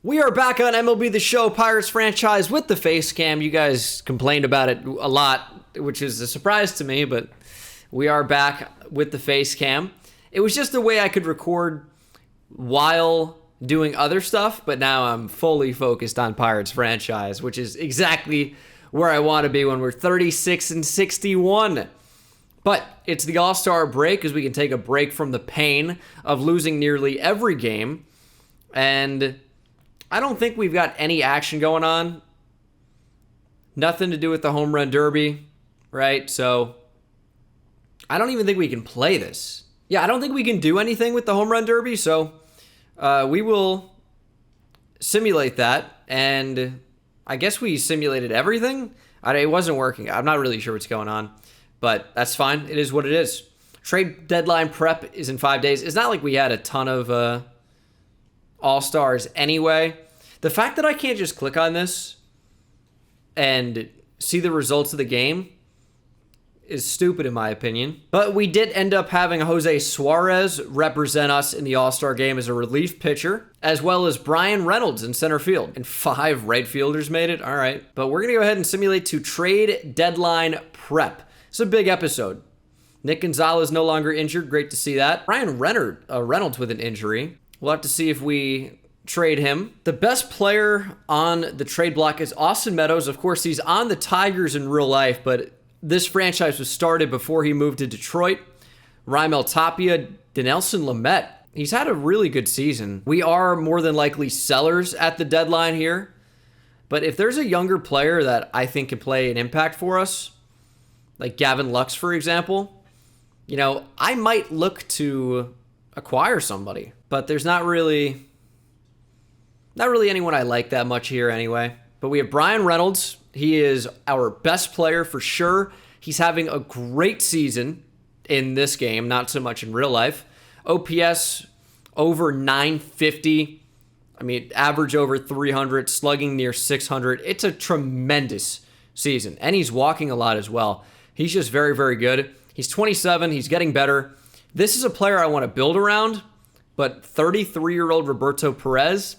We are back on MLB The Show, Pirates franchise with the face cam. You guys complained about it a lot, which is a surprise to me, but we are back with the face cam. It was just a way I could record while doing other stuff, but now I'm fully focused on Pirates franchise, which is exactly where I want to be when we're 36-61. But it's the All-Star break, as we can take a break from the pain of losing nearly every game. And I don't think we've got any action going on. Nothing to do with the home run derby, right? So I don't even think we can play this. Yeah, I don't think we can do anything with the home run derby, so we will simulate that. And I guess we simulated everything. It wasn't working. I'm not really sure what's going on, but that's fine. It is what it is. Trade deadline prep is in 5 days. It's not like we had a ton of All-Stars anyway. The fact that I can't just click on this and see the results of the game is stupid in my opinion. But we did end up having Jose Suarez represent us in the All-Star game as a relief pitcher, as well as Brian Reynolds in center field. And 5 right fielders made it. All right. But we're going to go ahead and simulate to trade deadline prep. It's a big episode. Nick Gonzalez no longer injured. Great to see that. Brian Reynolds with an injury. We'll have to see if we trade him. The best player on the trade block is Austin Meadows. Of course, he's on the Tigers in real life, but this franchise was started before he moved to Detroit. Raimel Tapia, Dinelson Lamet. He's had a really good season. We are more than likely sellers at the deadline here. But if there's a younger player that I think can play an impact for us, like Gavin Lux, for example, I might look to acquire somebody. But there's not really anyone I like that much here anyway. But we have Brian Reynolds. He is our best player for sure. He's having a great season in this game, not so much in real life. OPS over 950. Average over 300, slugging near 600. It's a tremendous season. And he's walking a lot as well. He's just very, very good. He's 27. He's getting better. This is a player I want to build around. But 33-year-old Roberto Perez,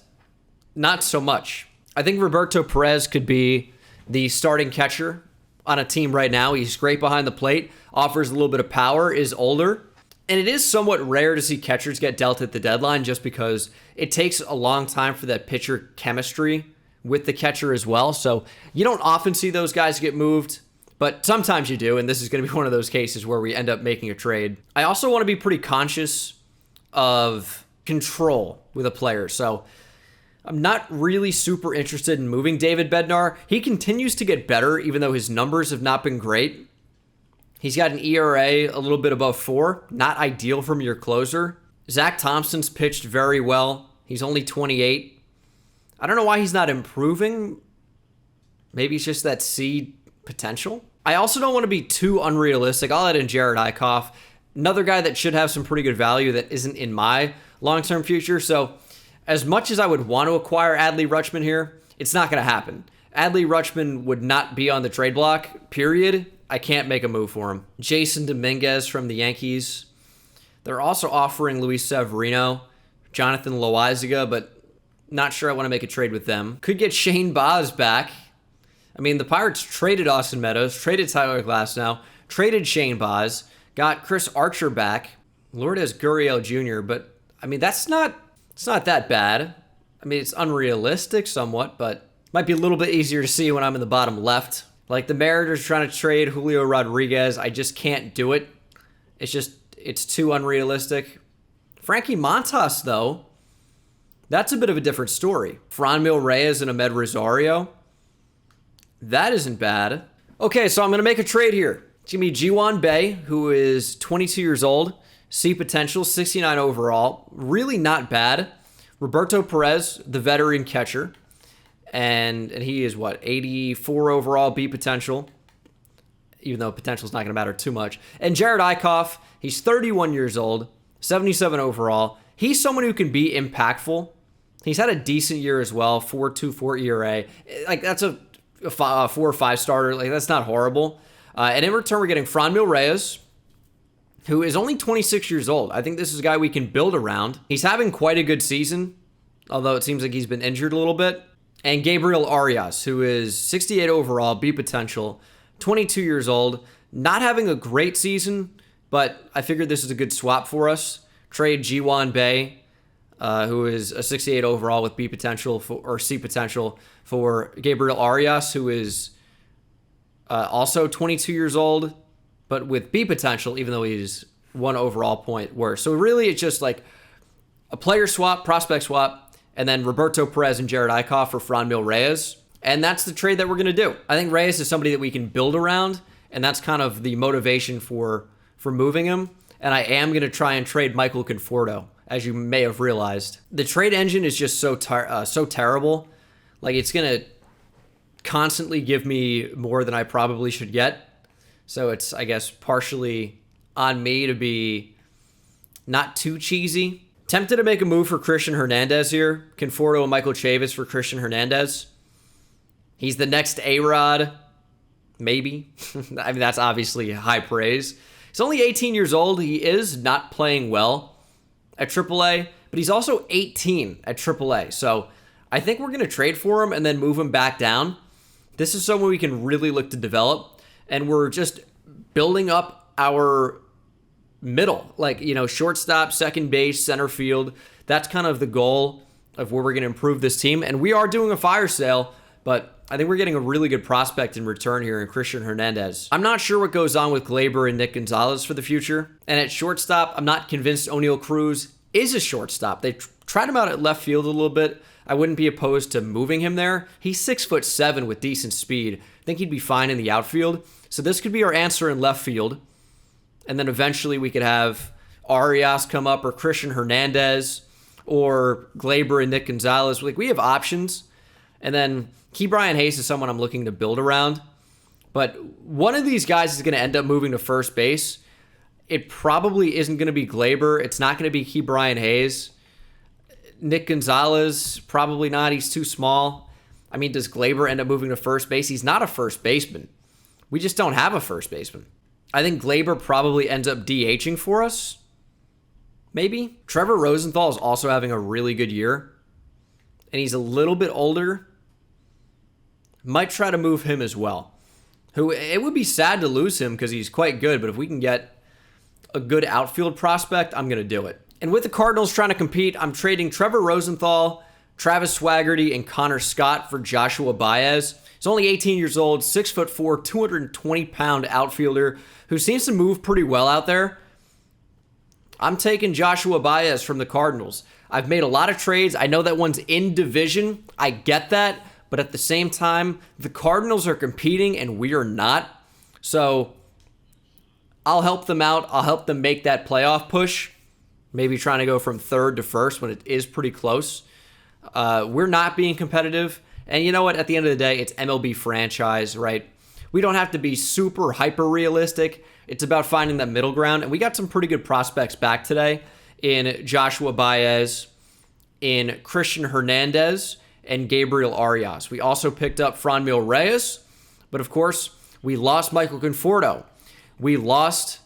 not so much. I think Roberto Perez could be the starting catcher on a team right now. He's great behind the plate, offers a little bit of power, is older. And it is somewhat rare to see catchers get dealt at the deadline just because it takes a long time for that pitcher chemistry with the catcher as well. So you don't often see those guys get moved, but sometimes you do. And this is going to be one of those cases where we end up making a trade. I also want to be pretty conscious of control with a player. So I'm not really super interested in moving David Bednar. He continues to get better, even though his numbers have not been great. He's got an ERA a little bit above 4. Not ideal from your closer. Zach Thompson's pitched very well. He's only 28. I don't know why he's not improving. Maybe it's just that seed potential. I also don't want to be too unrealistic. I'll add in Jared Eichhoff. Another guy that should have some pretty good value that isn't in my long-term future. So as much as I would want to acquire Adley Rutschman here, it's not going to happen. Adley Rutschman would not be on the trade block, period. I can't make a move for him. Jason Dominguez from the Yankees. They're also offering Luis Severino, Jonathan Loaizaga, but not sure I want to make a trade with them. Could get Shane Baz back. The Pirates traded Austin Meadows, traded Tyler Glasnow, traded Shane Baz. Got Chris Archer back, Lourdes Gurriel Jr., but, it's not that bad. It's unrealistic somewhat, but might be a little bit easier to see when I'm in the bottom left. Like the Mariners trying to trade Julio Rodriguez, I just can't do it. It's too unrealistic. Frankie Montas, though, that's a bit of a different story. Franmil Reyes and Ahmed Rosario, that isn't bad. Okay, so I'm going to make a trade here. It's going to be Ji-Hwan Bae, who is 22 years old, C potential, 69 overall. Really not bad. Roberto Perez, the veteran catcher. And he is, 84 overall, B potential. Even though potential is not going to matter too much. And Jared Eichhoff, he's 31 years old, 77 overall. He's someone who can be impactful. He's had a decent year as well, 4.24 ERA. That's a 4 or 5 starter. That's not horrible. And in return, we're getting Franmil Reyes, who is only 26 years old. I think this is a guy we can build around. He's having quite a good season. although it seems like he's been injured a little bit. And Gabriel Arias, who is 68 overall, B potential, 22 years old, not having a great season, but I figured this is a good swap for us. Trade Ji-Wan Bae, who is a 68 overall with B potential or C potential, for Gabriel Arias, who is also 22 years old, but with B potential, even though he's 1 overall point worse. So really, it's just like a player swap, prospect swap, and then Roberto Perez and Jared Eichhoff for Franmil Reyes. And that's the trade that we're going to do. I think Reyes is somebody that we can build around, and that's kind of the motivation for moving him. And I am going to try and trade Michael Conforto, as you may have realized. The trade engine is just so terrible. Like, it's going to constantly give me more than I probably should get. So it's, I guess, partially on me to be not too cheesy. Tempted to make a move for Christian Hernandez here. Conforto and Michael Chavis for Christian Hernandez. He's the next A-Rod. Maybe. I mean, that's obviously high praise. He's only 18 years old. He is not playing well at AAA, but he's also 18 at AAA. So I think we're going to trade for him and then move him back down. This is someone we can really look to develop, and we're just building up our middle, like, shortstop, second base, center field. That's kind of the goal of where we're going to improve this team. And we are doing a fire sale, but I think we're getting a really good prospect in return here in Christian Hernandez. I'm not sure what goes on with Gleyber and Nick Gonzalez for the future. And at shortstop, I'm not convinced O'Neal Cruz is a shortstop. They tried him out at left field a little bit. I wouldn't be opposed to moving him there. He's 6'7" with decent speed. I think he'd be fine in the outfield. So this could be our answer in left field. And then eventually we could have Arias come up, or Christian Hernandez, or Gleyber and Nick Gonzalez. Like, we have options. And then Ke'Bryan Hayes is someone I'm looking to build around. But one of these guys is going to end up moving to first base. It probably isn't going to be Gleyber. It's not going to be Ke'Bryan Hayes. Nick Gonzalez, probably not. He's too small. I mean, does Gleyber end up moving to first base? He's not a first baseman. We just don't have a first baseman. I think Gleyber probably ends up DHing for us. Maybe. Trevor Rosenthal is also having a really good year. And he's a little bit older. Might try to move him as well. It would be sad to lose him because he's quite good, but if we can get a good outfield prospect, I'm going to do it. And with the Cardinals trying to compete, I'm trading Trevor Rosenthal, Travis Swaggerty, and Connor Scott for Joshua Baez. He's only 18 years old, 6'4", 220-pound outfielder who seems to move pretty well out there. I'm taking Joshua Baez from the Cardinals. I've made a lot of trades. I know that one's in division. I get that. But at the same time, the Cardinals are competing and we are not. So I'll help them out. I'll help them make that playoff push. Maybe trying to go from third to first when it is pretty close. We're not being competitive. And you know what? At the end of the day, it's MLB franchise, right? We don't have to be super hyper-realistic. It's about finding that middle ground. And we got some pretty good prospects back today in Joshua Baez, in Christian Hernandez, and Gabriel Arias. We also picked up Franmil Reyes. But of course, we lost Michael Conforto. We lost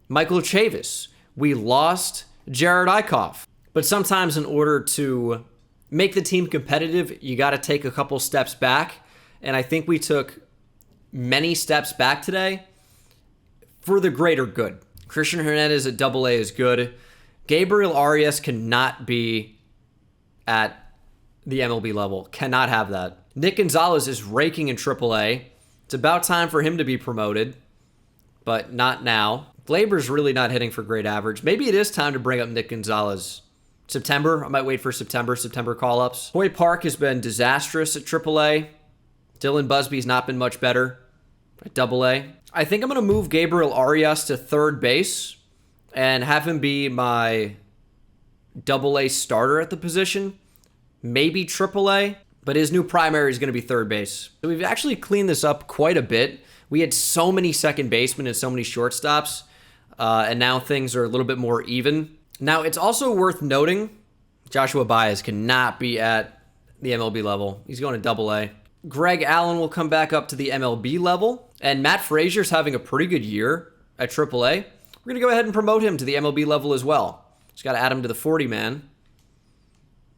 Michael Chavis. We lost Jared Eichhoff. But sometimes in order to make the team competitive, you got to take a couple steps back. And I think we took many steps back today for the greater good. Christian Hernandez at AA is good. Gabriel Arias cannot be at the MLB level. Cannot have that. Nick Gonzalez is raking in AAA. It's about time for him to be promoted, but not now. Gleyber's really not hitting for great average. Maybe it is time to bring up Nick Gonzalez. September. I might wait for September call-ups. Hoy Park has been disastrous at AAA. Dylan Busby's not been much better at AA. I think I'm going to move Gabriel Arias to third base and have him be my AA starter at the position. Maybe AAA, but his new primary is going to be third base. So we've actually cleaned this up quite a bit. We had so many second basemen and so many shortstops, and now things are a little bit more even. Now, it's also worth noting, Joshua Baez cannot be at the MLB level. He's going to AA. Greg Allen will come back up to the MLB level, and Matt Frazier's having a pretty good year at AAA. We're going to go ahead and promote him to the MLB level as well. Just got to add him to the 40-man.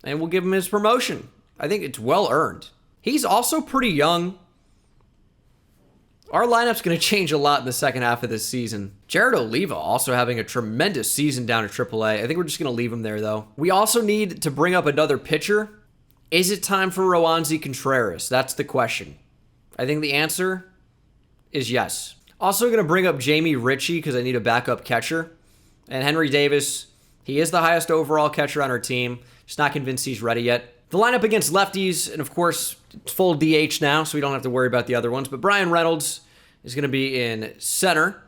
and we'll give him his promotion. I think it's well earned. He's also pretty young. Our lineup's going to change a lot in the second half of this season. Jared Oliva also having a tremendous season down at AAA. I think we're just going to leave him there, though. We also need to bring up another pitcher. Is it time for Roansy Contreras? That's the question. I think the answer is yes. Also going to bring up Jamie Ritchie because I need a backup catcher. And Henry Davis, he is the highest overall catcher on our team. Just not convinced he's ready yet. The lineup against lefties, and of course, it's full DH now, so we don't have to worry about the other ones. But Brian Reynolds is going to be in center.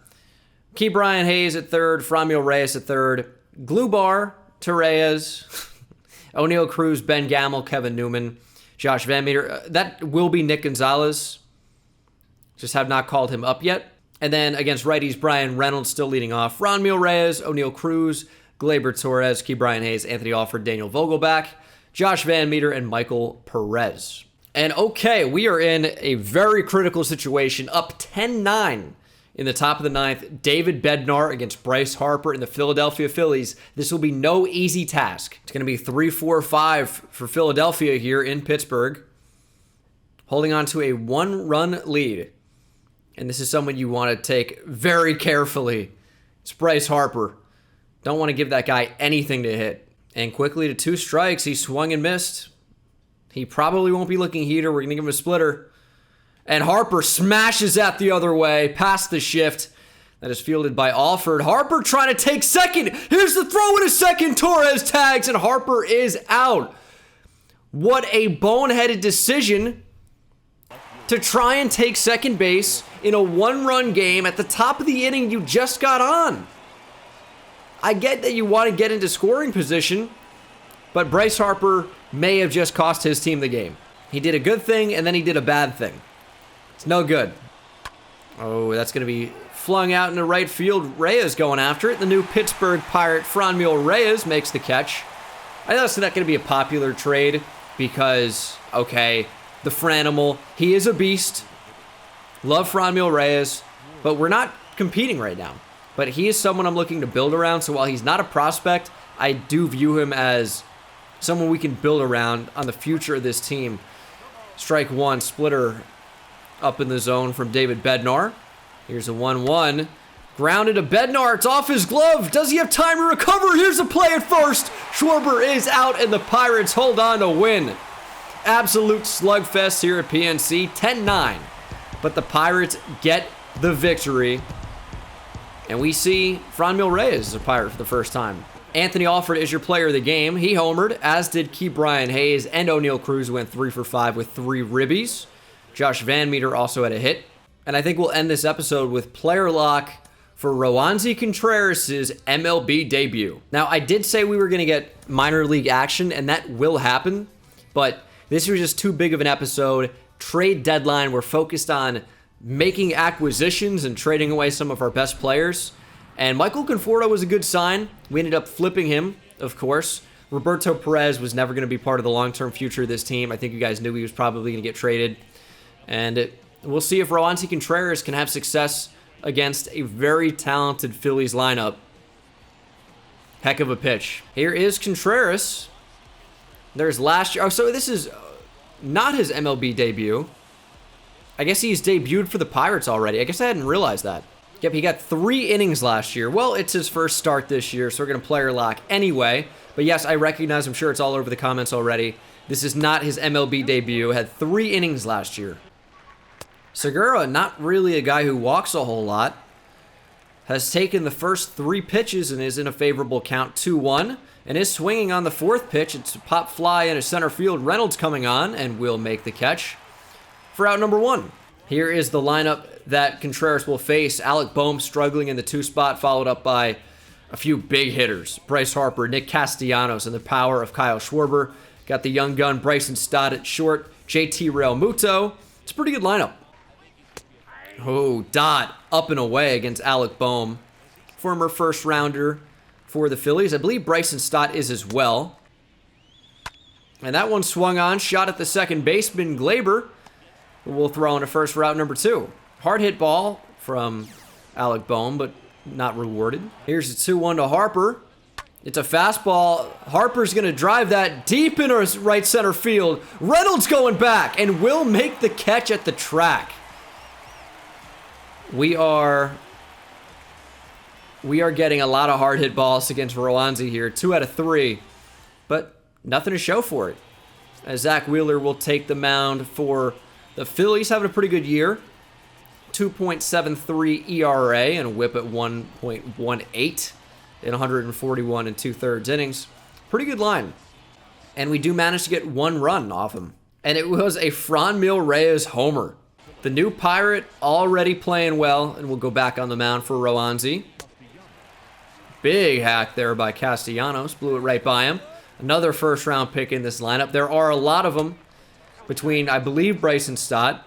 Key Brian Hayes at third. Franmil Reyes at third. Glubar, Torreyes, O'Neill Cruz, Ben Gamel, Kevin Newman, Josh Van Meter. That will be Nick Gonzalez. Just have not called him up yet. And then against righties, Brian Reynolds still leading off. Franmil Reyes, O'Neill Cruz, Gleyber Torres, Key Brian Hayes, Anthony Alford, Daniel Vogelback, Josh Van Meter, and Michael Perez. And okay, we are in a very critical situation. Up 10-9 in the top of the ninth. David Bednar against Bryce Harper in the Philadelphia Phillies. This will be no easy task. It's going to be 3-4-5 for Philadelphia here in Pittsburgh. Holding on to a one-run lead. And this is someone you want to take very carefully. It's Bryce Harper. Don't want to give that guy anything to hit. And quickly to 2 strikes, he swung and missed. He probably won't be looking heater. We're going to give him a splitter. And Harper smashes that the other way, past the shift. That is fielded by Alford. Harper trying to take second. Here's the throw in a second. Torres tags, and Harper is out. What a boneheaded decision to try and take second base in a one-run game at the top of the inning you just got on. I get that you want to get into scoring position, but Bryce Harper may have just cost his team the game. He did a good thing, and then he did a bad thing. It's no good. Oh, that's going to be flung out into right field. Reyes going after it. The new Pittsburgh Pirate, Franmil Reyes, makes the catch. I know that's not going to be a popular trade because, okay, the Franimal, he is a beast. Love Franmil Reyes, but we're not competing right now. But he is someone I'm looking to build around, so while he's not a prospect, I do view him as someone we can build around on the future of this team. Strike one, splitter up in the zone from David Bednar. Here's a 1-1. Grounded to Bednar. It's off his glove. Does he have time to recover? Here's a play at first. Schwarber is out, and the Pirates hold on to win. Absolute slugfest here at PNC. 10-9. But the Pirates get the victory. And we see Franmil Reyes as a Pirate for the first time. Anthony Alford is your player of the game. He homered, as did Key Brian Hayes, and O'Neill Cruz went 3 for 5 with 3 ribbies. Josh Van Meter also had a hit. And I think we'll end this episode with player lock for Roansy Contreras' MLB debut. Now, I did say we were going to get minor league action, and that will happen. But this was just too big of an episode. Trade deadline, we're focused on making acquisitions and trading away some of our best players. And Michael Conforto was a good sign. We ended up flipping him, of course. Roberto Perez was never going to be part of the long-term future of this team. I think you guys knew he was probably going to get traded. And we'll see if Roansy Contreras can have success against a very talented Phillies lineup. Heck of a pitch. Here is Contreras. There's last year. Oh, so this is not his MLB debut. I guess he's debuted for the Pirates already. I guess I hadn't realized that. Yep, he got 3 innings last year. Well, it's his first start this year, so we're going to player lock anyway. But yes, I recognize, I'm sure it's all over the comments already. This is not his MLB debut. Had 3 innings last year. Segura, not really a guy who walks a whole lot. Has taken the first 3 pitches and is in a favorable count, 2-1. And is swinging on the 4th pitch. It's a pop fly into center field. Reynolds coming on and will make the catch for out number 1. Here is the lineup that Contreras will face. Alec Boehm struggling in the 2 spot, followed up by a few big hitters. Bryce Harper, Nick Castellanos, and the power of Kyle Schwarber. Got the young gun Bryson Stott at short. JT Realmuto. It's a pretty good lineup. Oh, Dot up and away against Alec Boehm. Former first rounder for the Phillies. I believe Bryson Stott is as well. And that one swung on. Shot at the second baseman, Gleyber. We'll throw in a first for out number 2. Hard hit ball from Alec Boehm, but not rewarded. Here's the 2-1 to Harper. It's a fastball. Harper's going to drive that deep into right center field. Reynolds going back and will make the catch at the track. We are getting a lot of hard hit balls against Rowanzi here. 2 out of 3. But nothing to show for it. As Zach Wheeler will take the mound for the Phillies, having a pretty good year. 2.73 ERA and a whip at 1.18 in 141 and 2/3 innings. Pretty good line. And we do manage to get 1 run off him. And it was a Franmil Reyes homer. The new Pirate already playing well, and we'll go back on the mound for Rowanzi. Big hack there by Castellanos. Blew it right by him. Another first-round pick in this lineup. There are a lot of them between, I believe, Bryson Stott.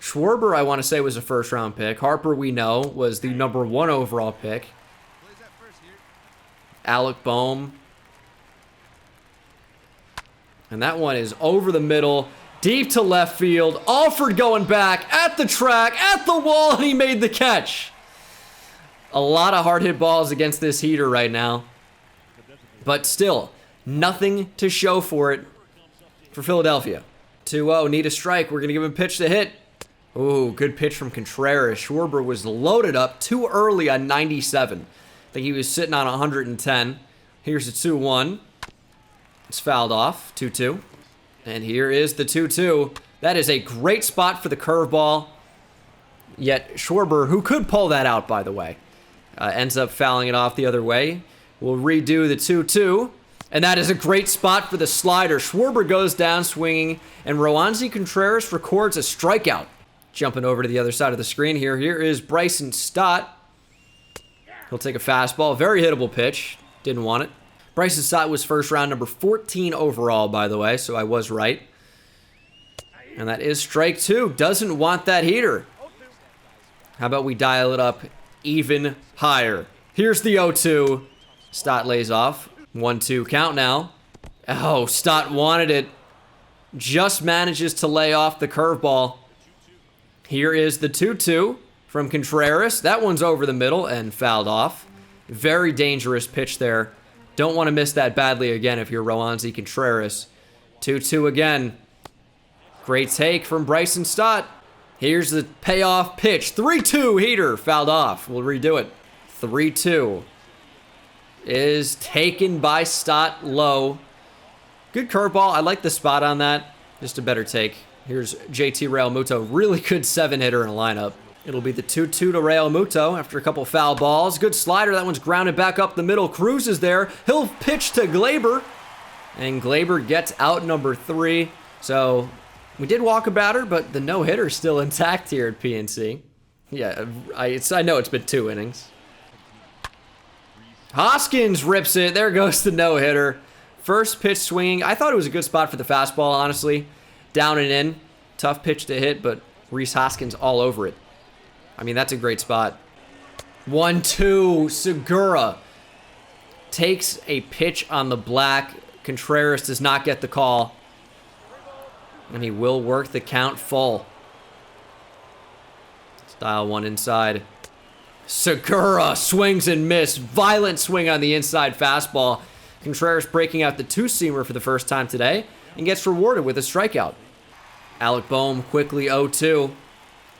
Schwarber, I want to say, was a first-round pick. Harper, we know, was the #1 overall pick. Alec Boehm. And that one is over the middle, deep to left field. Alford going back at the track, at the wall, and he made the catch. A lot of hard hit balls against this heater right now. But still, nothing to show for it for Philadelphia. 2-0, need a strike. We're going to give him a pitch to hit. Ooh, good pitch from Contreras. Schwarber was loaded up too early on 97. I think he was sitting on 110. Here's the 2-1. It's fouled off, 2-2. And here is the 2-2. That is a great spot for the curveball. Yet Schwarber, who could pull that out, by the way, ends up fouling it off the other way. We'll redo the 2-2. And that is a great spot for the slider. Schwarber goes down swinging, and Rowanzi Contreras records a strikeout. Jumping over to the other side of the screen here. Here is Bryson Stott. He'll take a fastball. Very hittable pitch. Didn't want it. Bryson Stott was first round number 14 overall, by the way, so I was right. And that is strike 2. Doesn't want that heater. How about we dial it up even higher? Here's the 0-2. Stott lays off. 1-2 count now. Oh, Stott wanted it. Just manages to lay off the curveball. Here is the 2-2 from Contreras. That one's over the middle and fouled off. Very dangerous pitch there. Don't want to miss that badly again if you're Rowanzi Contreras. 2-2 again. Great take from Bryson Stott. Here's the payoff pitch. 3-2 heater. Fouled off. We'll redo it. 3-2 is taken by Stott low. Good curveball. I like the spot on that. Just a better take. Here's JT Realmuto. Really good 7-hitter in a lineup. It'll be the 2-2 to Realmuto after a couple foul balls. Good slider. That one's grounded back up the middle. Cruz is there. He'll pitch to Glaber. And Glaber gets out number 3. So we did walk a batter, but the no-hitter's still intact here at PNC. Yeah, I know it's been 2 innings. Hoskins rips it. There goes the no-hitter. First pitch swinging. I thought it was a good spot for the fastball, honestly. Down and in. Tough pitch to hit, but Rhys Hoskins all over it. I mean, that's a great spot. 1-2. Segura takes a pitch on the black. Contreras does not get the call. And he will work the count full. Let's dial one inside. Segura swings and miss. Violent swing on the inside fastball. Contreras breaking out the 2-seamer for the first time today and gets rewarded with a strikeout. Alec Boehm quickly 0-2.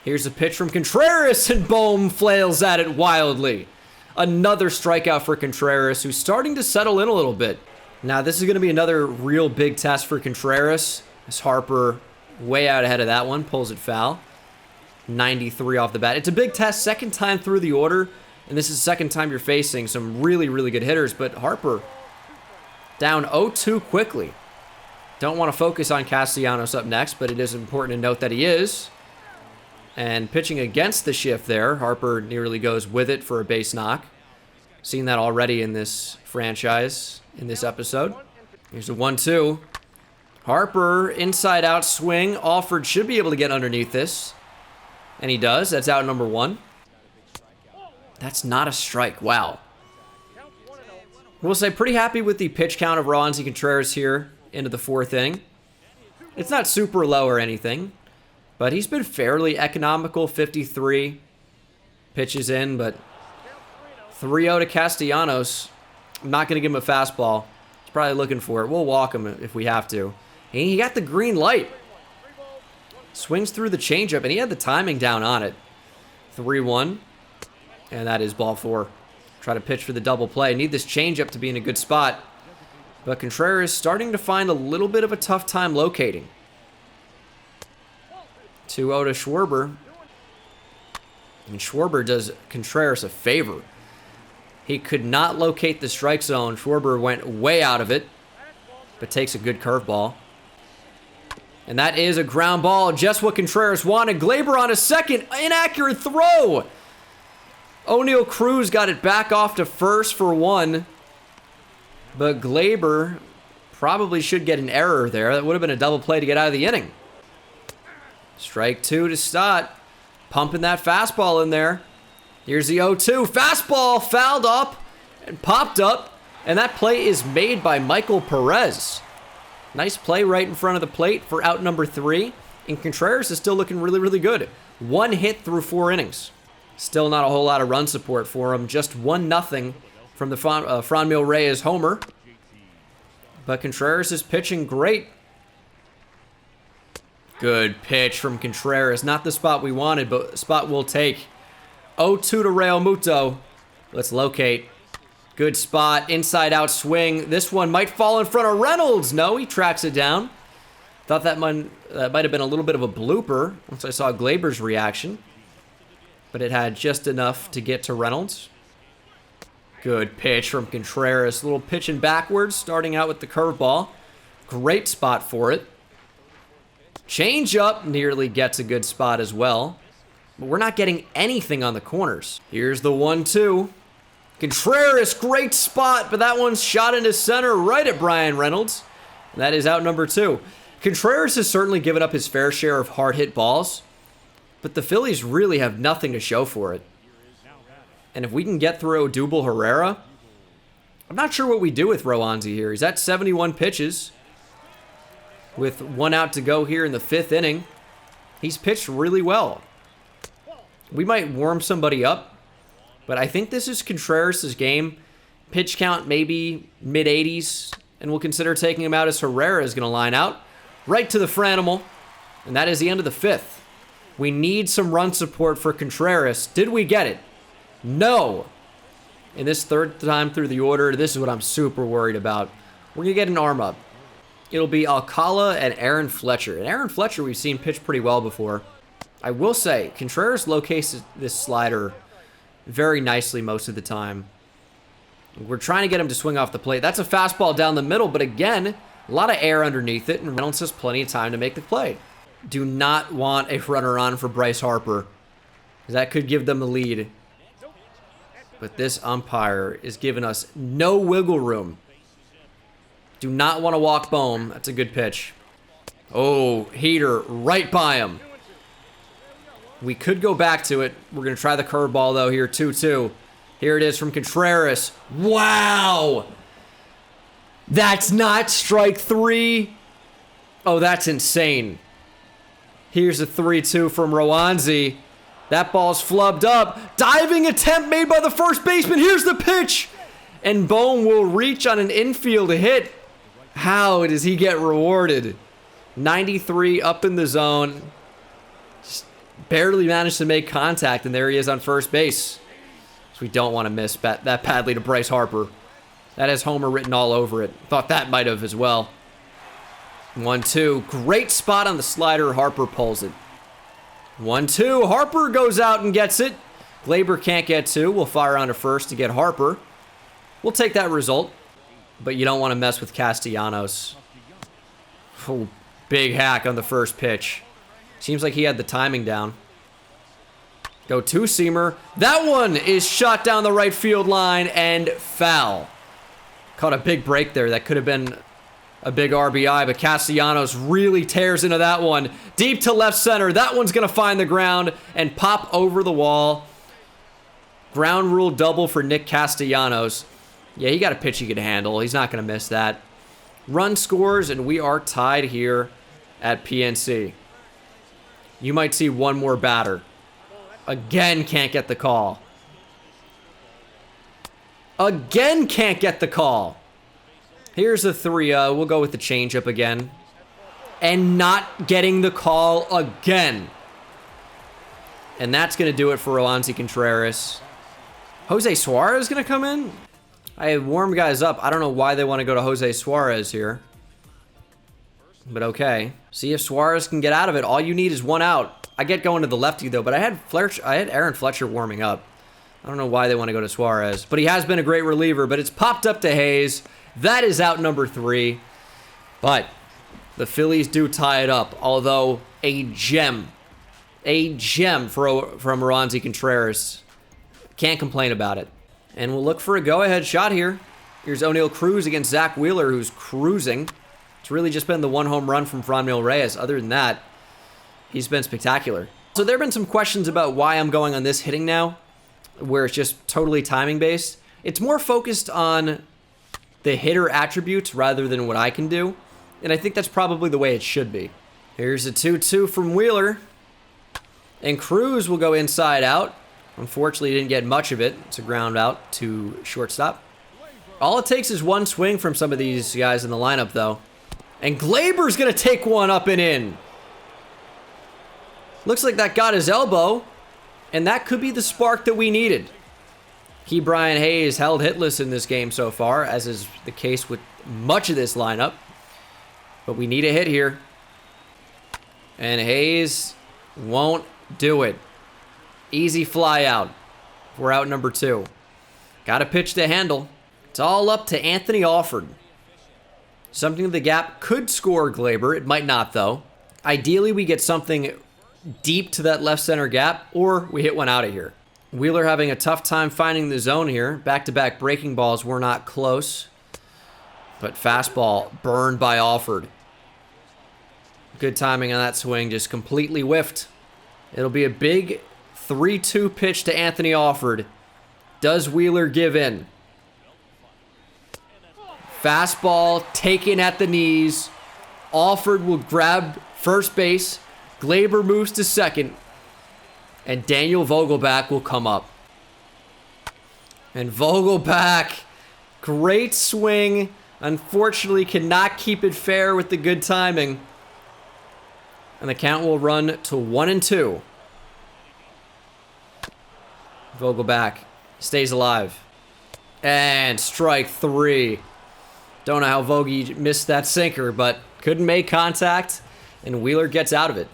Here's a pitch from Contreras, and Boehm flails at it wildly. Another strikeout for Contreras, who's starting to settle in a little bit. Now, this is going to be another real big test for Contreras, as Harper way out ahead of that one, pulls it foul. 93 off the bat. It's a big test, second time through the order, and this is the second time you're facing some really, really good hitters, but Harper down 0-2 quickly. Don't want to focus on Castellanos up next, but it is important to note that he is. And pitching against the shift there, Harper nearly goes with it for a base knock. Seen that already in this franchise, in this episode. Here's a 1-2. Harper, inside out swing. Alford should be able to get underneath this. And he does. That's out number 1. That's not a strike. Wow. We'll say pretty happy with the pitch count of Rowanzi Contreras here into the 4th inning. It's not super low or anything, but he's been fairly economical. 53 pitches in, but 3-0 to Castellanos. I'm not going to give him a fastball. He's probably looking for it. We'll walk him if we have to. And he got the green light. Swings through the changeup, and he had the timing down on it. 3-1. And that is ball 4. Try to pitch for the double play. Need this changeup to be in a good spot. But Contreras starting to find a little bit of a tough time locating. 2-0 to Schwarber. And Schwarber does Contreras a favor. He could not locate the strike zone. Schwarber went way out of it, but takes a good curveball. And that is a ground ball, just what Contreras wanted. Gleyber on a second, inaccurate throw. O'Neal Cruz got it back off to first for 1. But Gleyber probably should get an error there. That would have been a double play to get out of the inning. Strike 2 to Stott. Pumping that fastball in there. Here's the 0-2. Fastball fouled up and popped up. And that play is made by Michael Perez. Nice play right in front of the plate for out number 3. And Contreras is still looking really, really good. 1 hit through 4 innings. Still not a whole lot of run support for him. Just 1-0 from the Franmil Reyes homer. But Contreras is pitching great. Good pitch from Contreras. Not the spot we wanted, but the spot we'll take. 0-2 to Real Muto. Let's locate. Good spot. Inside out swing. This one might fall in front of Reynolds. No, he tracks it down. Thought that might have been a little bit of a blooper once I saw Gleyber's reaction. But it had just enough to get to Reynolds. Good pitch from Contreras. A little pitching backwards, starting out with the curveball. Great spot for it. Change up nearly gets a good spot as well. But we're not getting anything on the corners. Here's the 1-2. Contreras, great spot, but that one's shot into center right at Bryan Reynolds. And that is out number 2. Contreras has certainly given up his fair share of hard-hit balls, but the Phillies really have nothing to show for it. And if we can get through Odubel Herrera, I'm not sure what we do with Roansy here. He's at 71 pitches. With 1 out to go here in the 5th inning. He's pitched really well. We might warm somebody up, but I think this is Contreras' game. Pitch count maybe mid-80s, and we'll consider taking him out as Herrera is going to line out. Right to the Franimal, and that is the end of the 5th. We need some run support for Contreras. Did we get it? No. In this 3rd time through the order, this is what I'm super worried about. We're going to get an arm up. It'll be Alcala and Aaron Fletcher. And Aaron Fletcher we've seen pitch pretty well before. I will say, Contreras locates this slider very nicely most of the time. We're trying to get him to swing off the plate. That's a fastball down the middle, but again, a lot of air underneath it, and Reynolds has plenty of time to make the play. Do not want a runner on for Bryce Harper. That could give them the lead. But this umpire is giving us no wiggle room. Do not want to walk Bohm. That's a good pitch. Oh, heater right by him. We could go back to it. We're going to try the curveball, though, here. 2-2. Here it is from Contreras. Wow! That's not strike 3. Oh, that's insane. Here's a 3-2 from Roansy. That ball's flubbed up. Diving attempt made by the first baseman. Here's the pitch. And Bohm will reach on an infield hit. How does he get rewarded? 93 up in the zone. Just barely managed to make contact, and there he is on first base. So we don't want to miss that badly to Bryce Harper. That has homer written all over it. Thought that might have as well. 1-2. Great spot on the slider. Harper pulls it. 1-2. Harper goes out and gets it. Gleyber can't get 2. We'll fire on to first to get Harper. We'll take that result. But you don't want to mess with Castellanos. Oh, big hack on the first pitch. Seems like he had the timing down. Go two-seamer. That one is shot down the right field line and foul. Caught a big break there. That could have been a big RBI, but Castellanos really tears into that one. Deep to left center. That one's going to find the ground and pop over the wall. Ground rule double for Nick Castellanos. Yeah, he got a pitch he could handle. He's not going to miss that. Run scores, and we are tied here at PNC. You might see one more batter. Again, can't get the call. Again, can't get the call. Here's a 3-0. We'll go with the changeup again. And not getting the call again. And that's going to do it for Roansy Contreras. Jose Suarez is going to come in? I warm guys up. I don't know why they want to go to Jose Suarez here. But okay. See if Suarez can get out of it. All you need is one out. I get going to the lefty, though. But I had Aaron Fletcher warming up. I don't know why they want to go to Suarez. But he has been a great reliever. But it's popped up to Hayes. That is out number 3. But the Phillies do tie it up. Although a gem. A gem from Roansy Contreras. Can't complain about it. And we'll look for a go-ahead shot here. Here's O'Neal Cruz against Zach Wheeler, who's cruising. It's really just been the one home run from Franmil Reyes. Other than that, he's been spectacular. So there have been some questions about why I'm going on this hitting now, where it's just totally timing based. It's more focused on the hitter attributes rather than what I can do. And I think that's probably the way it should be. Here's a 2-2 from Wheeler. And Cruz will go inside out. Unfortunately, he didn't get much of it. It's a ground out to shortstop. All it takes is one swing from some of these guys in the lineup, though. And Glaber's going to take one up and in. Looks like that got his elbow. And that could be the spark that we needed. Brian Hayes held hitless in this game so far, as is the case with much of this lineup. But we need a hit here. And Hayes won't do it. Easy fly out. We're out number 2. Got a pitch to handle. It's all up to Anthony Alford. Something of the gap could score Glaber. It might not, though. Ideally, we get something deep to that left center gap, or we hit one out of here. Wheeler having a tough time finding the zone here. Back-to-back breaking balls were not close. But fastball burned by Alford. Good timing on that swing. Just completely whiffed. It'll be a big 3-2 pitch to Anthony Alford. Does Wheeler give in? Fastball taken at the knees. Alford will grab first base. Glaber moves to second. And Daniel Vogelback will come up. And Vogelback, great swing. Unfortunately, cannot keep it fair with the good timing. And the count will run to 1-2. Vogelback stays alive. And strike 3. Don't know how Vogie missed that sinker, but couldn't make contact. And Wheeler gets out of it.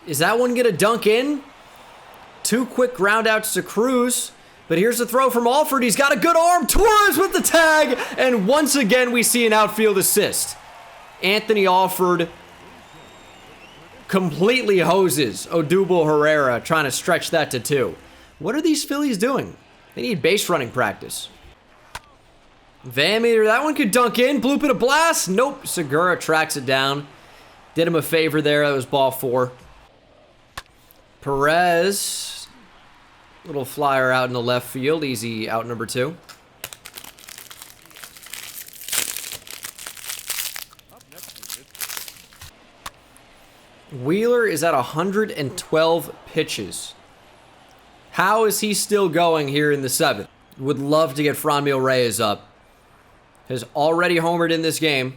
Is that one going to dunk in? 2 quick ground outs to Cruz. But here's the throw from Alford. He's got a good arm. Torres with the tag. And once again, we see an outfield assist. Anthony Alford completely hoses Odubel Herrera, trying to stretch that to 2. What are these Phillies doing? They need base running practice. Van Meter, that one could dunk in. Bloop it a blast. Nope. Segura tracks it down. Did him a favor there. That was ball 4. Perez. Little flyer out in the left field. Easy out number 2. Wheeler is at 112 pitches. How is he still going here in the 7th? Would love to get Franmil Reyes up. Has already homered in this game.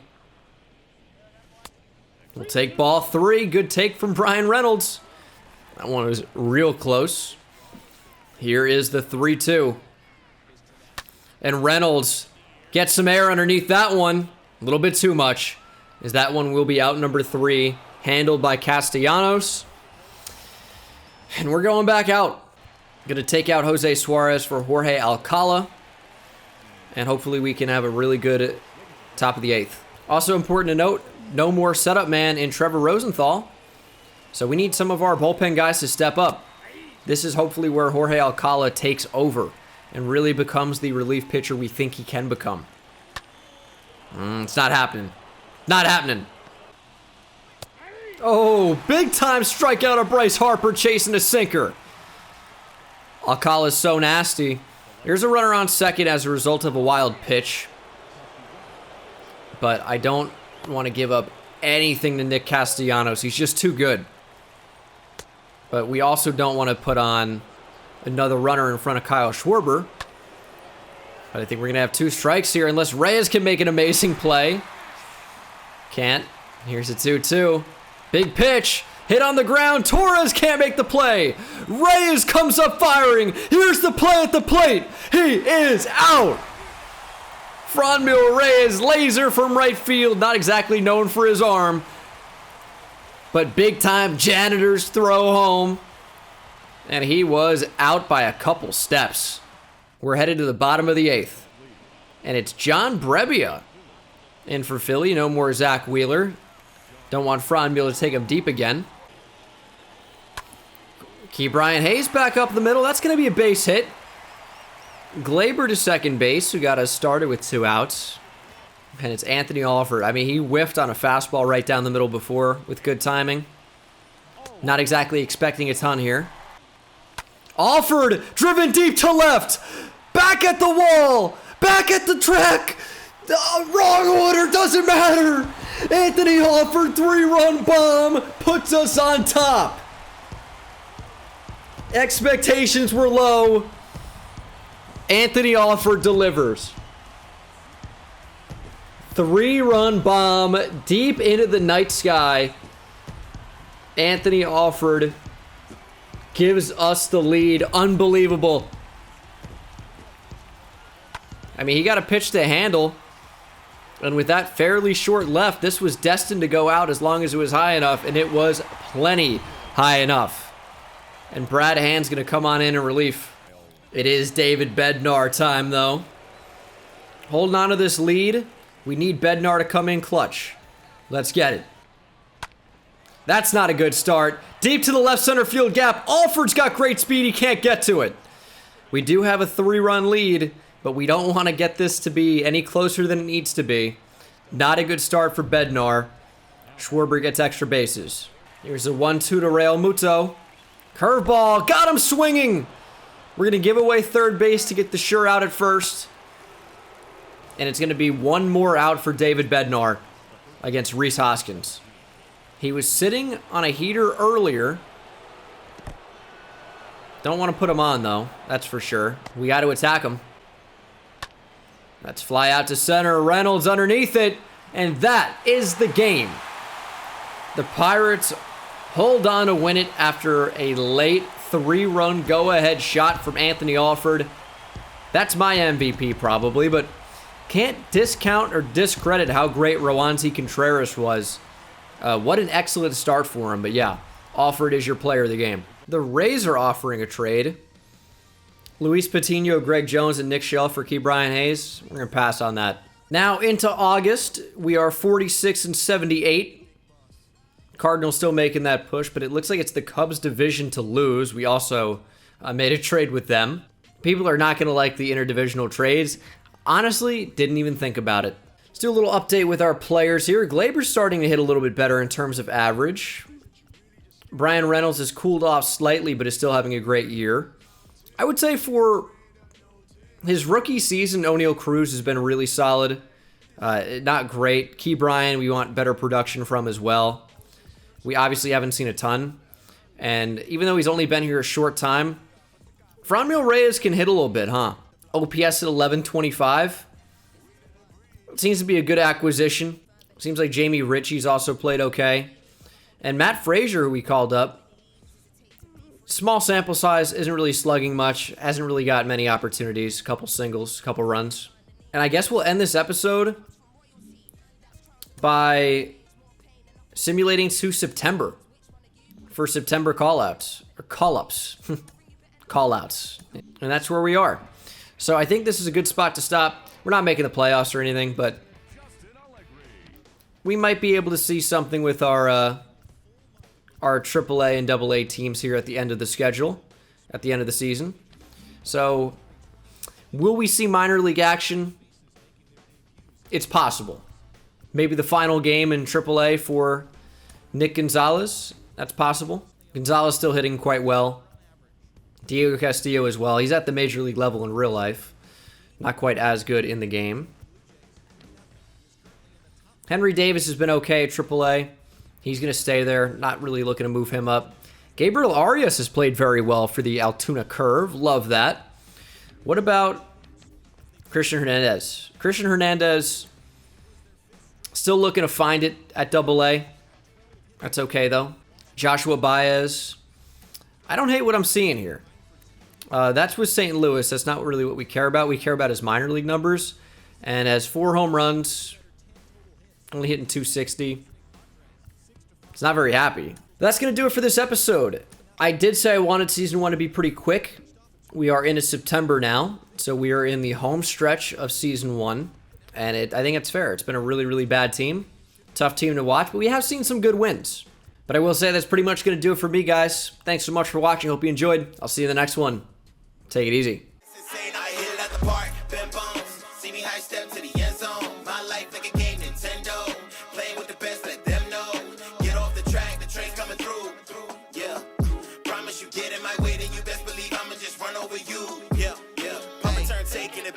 We'll take ball 3. Good take from Brian Reynolds. That one was real close. Here is the 3-2. And Reynolds gets some air underneath that one. A little bit too much. As that one will be out number 3. Handled by Castellanos. And we're going back out. Going to take out Jose Suarez for Jorge Alcala. And hopefully we can have a really good top of the 8th. Also important to note, no more setup man in Trevor Rosenthal. So we need some of our bullpen guys to step up. This is hopefully where Jorge Alcala takes over and really becomes the relief pitcher we think he can become. It's not happening. Not happening. Oh, big time strikeout of Bryce Harper chasing a sinker. Alcala's so nasty. Here's a runner on second as a result of a wild pitch. But I don't want to give up anything to Nick Castellanos. He's just too good. But we also don't want to put on another runner in front of Kyle Schwarber. But I think we're going to have 2 strikes here unless Reyes can make an amazing play. Can't. Here's a 2-2. Big pitch. Hit on the ground. Torres can't make the play. Reyes comes up firing. Here's the play at the plate. He is out. Franmil Reyes, laser from right field. Not exactly known for his arm, but big time janitor's throw home. And he was out by a couple steps. We're headed to the bottom of the 8th. And it's John Brebbia in for Philly. No more Zach Wheeler. Don't want Franmil to take him deep again. Brian Hayes back up the middle. That's going to be a base hit. Glaber to second base, who got us started with 2 outs. And it's Anthony Alford. I mean, he whiffed on a fastball right down the middle before with good timing. Not exactly expecting a ton here. Alford driven deep to left. Back at the wall. Back at the track. Wrong order, doesn't matter. Anthony Alford, 3-run bomb, puts us on top. Expectations were low. Anthony Alford delivers. 3-run bomb deep into the night sky. Anthony Alford gives us the lead. Unbelievable. I mean, he got a pitch to handle. And with that fairly short left, this was destined to go out as long as it was high enough. And it was plenty high enough. And Brad Hand's going to come on in relief. It is David Bednar time, though. Holding on to this lead. We need Bednar to come in clutch. Let's get it. That's not a good start. Deep to the left center field gap. Alford's got great speed. He can't get to it. We do have a 3-run lead, but we don't want to get this to be any closer than it needs to be. Not a good start for Bednar. Schwarber gets extra bases. Here's a 1-2 to Real Muto. Curveball. Got him swinging. We're going to give away third base to get the sure out at first. And it's going to be one more out for David Bednar against Rhys Hoskins. He was sitting on a heater earlier. Don't want to put him on, though. That's for sure. We got to attack him. Let's fly out to center. Reynolds underneath it. And that is the game. The Pirates hold on to win it after a late 3-run go-ahead shot from Anthony Alford. That's my MVP probably, but can't discount or discredit how great Roansy Contreras was. What an excellent start for him, but yeah, Alford is your player of the game. The Rays are offering a trade. Luis Patino, Greg Jones, and Nick Schell for Brian Hayes. We're going to pass on that. Now into August, we are 46-78. Cardinals still making that push, but it looks like it's the Cubs division to lose. We also made a trade with them. People are not going to like the interdivisional trades. Honestly, didn't even think about it. Let's do a little update with our players here. Glaber's starting to hit a little bit better in terms of average. Brian Reynolds has cooled off slightly, but is still having a great year. I would say for his rookie season, O'Neal Cruz has been really solid. Not great. Key Bryan, we want better production from as well. We obviously haven't seen a ton. And even though he's only been here a short time, Franmil Reyes can hit a little bit, huh? OPS at 1125. Seems to be a good acquisition. Seems like Jamie Ritchie's also played okay. And Matt Frazier, who we called up, small sample size, isn't really slugging much, hasn't really got many opportunities, a couple singles, a couple runs. And I guess we'll end this episode by simulating to September for September callouts or call-ups. Callouts. And that's where we are. So I think this is a good spot to stop. We're not making the playoffs or anything, but we might be able to see something with our AAA and AA teams here at the end of the schedule, at the end of the season. So will we see minor league action? It's possible. Maybe the final game in AAA for Nick Gonzalez. That's possible. Gonzalez still hitting quite well. Diego Castillo as well. He's at the major league level in real life. Not quite as good in the game. Henry Davis has been okay at AAA. He's going to stay there. Not really looking to move him up. Gabriel Arias has played very well for the Altoona Curve. Love that. What about Christian Hernandez. Christian Hernandez still looking to find it at AA. That's okay, though. Joshua Baez. I don't hate what I'm seeing here. That's with St. Louis. That's not really what we care about. We care about his minor league numbers. And as 4 home runs, only hitting 260. It's not very happy. That's going to do it for this episode. I did say I wanted season 1 to be pretty quick. We are into September now, so we are in the home stretch of season 1. And I think it's fair. It's been a really, really bad team. Tough team to watch, but we have seen some good wins. But I will say that's pretty much going to do it for me, guys. Thanks so much for watching. Hope you enjoyed. I'll see you in the next one. Take it easy.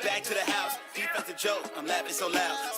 Back to the house, defensive joke, I'm laughing so loud.